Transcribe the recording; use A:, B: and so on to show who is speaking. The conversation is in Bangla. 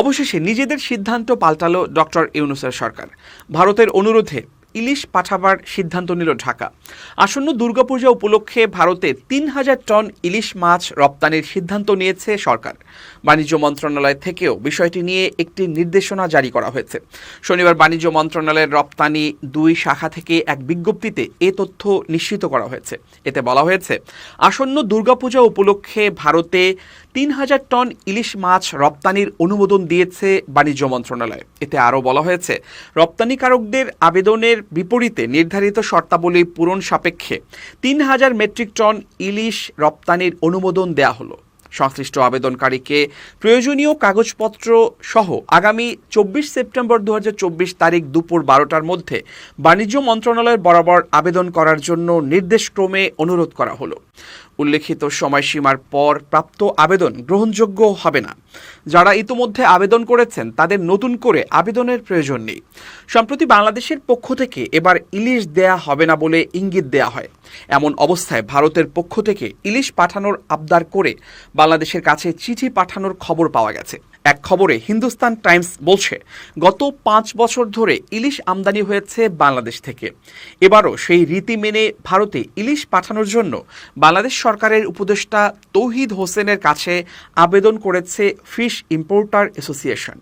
A: অবশেষে নিজেদের সিদ্ধান্ত পাল্টালো ডক্টর ইউনূসের সরকার। ভারতের অনুরোধে ইলিশ পাঠাবার সিদ্ধান্ত নিল ঢাকা। আসন্ন দুর্গাপূজা উপলক্ষে ভারতে ৩,০০০ টন ইলিশ মাছ রপ্তানির সিদ্ধান্ত নিয়েছে সরকার। বাণিজ্য মন্ত্রণালয় থেকেও বিষয়টি নিয়ে একটি নির্দেশনা জারি করা হয়েছে। শনিবার বাণিজ্য মন্ত্রণালয়ের রপ্তানি ২ শাখা থেকে এক বিজ্ঞপ্তিতে এ তথ্য নিশ্চিত করা হয়েছে। এতে বলা হয়েছে, আসন্ন দুর্গাপূজা উপলক্ষে ভারতে ৩,০০০ টন ইলিশ মাছ রপ্তানির অনুমোদন দিয়েছে বাণিজ্য মন্ত্রণালয়। এতে আরও বলা হয়েছে, রপ্তানিকারকদের আবেদনের বিপরীতে নির্ধারিত শর্তাবলী পূরণ সাপেক্ষে ৩,০০০ মেট্রিক টন ইলিশ রপ্তানির অনুমোদন দেয়া হলো। সংশ্লিষ্ট আবেদনকারীকে প্রয়োজনীয় কাগজপত্র সহ আগামী ২৪ সেপ্টেম্বর ২০২৪ তারিখ দুপুর ১২টার মধ্যে বাণিজ্য মন্ত্রণালয়ের বরাবর আবেদন করার জন্য নির্দেশক্রমে অনুরোধ করা হলো। উল্লেখিত সময়সীমার পর প্রাপ্ত আবেদন গ্রহণযোগ্য হবে না। যারা ইতোমধ্যে আবেদন করেছেন তাদের নতুন করে আবেদনের প্রয়োজন নেই। সম্প্রতি বাংলাদেশের পক্ষ থেকে এবার ইলিশ দেয়া হবে না বলে ইঙ্গিত দেয়া হয়। এমন অবস্থায় ভারতের পক্ষ থেকে ইলিশ পাঠানোর আবদার করে বাংলাদেশের কাছে চিঠি পাঠানোর খবর পাওয়া গেছে। এক খবরে হিন্দুস্তান টাইমস বলছে, গত ৫ বছর ধরে ইলিশ আমদানি হয়েছে বাংলাদেশ থেকে। এবারও সেই রীতি মেনে ভারতে ইলিশ পাঠানোর জন্য বাংলাদেশ সরকারের উপদেষ্টা তৌহিদ হোসেনের কাছে আবেদন করেছে ফিশ ইম্পোর্টার অ্যাসোসিয়েশন।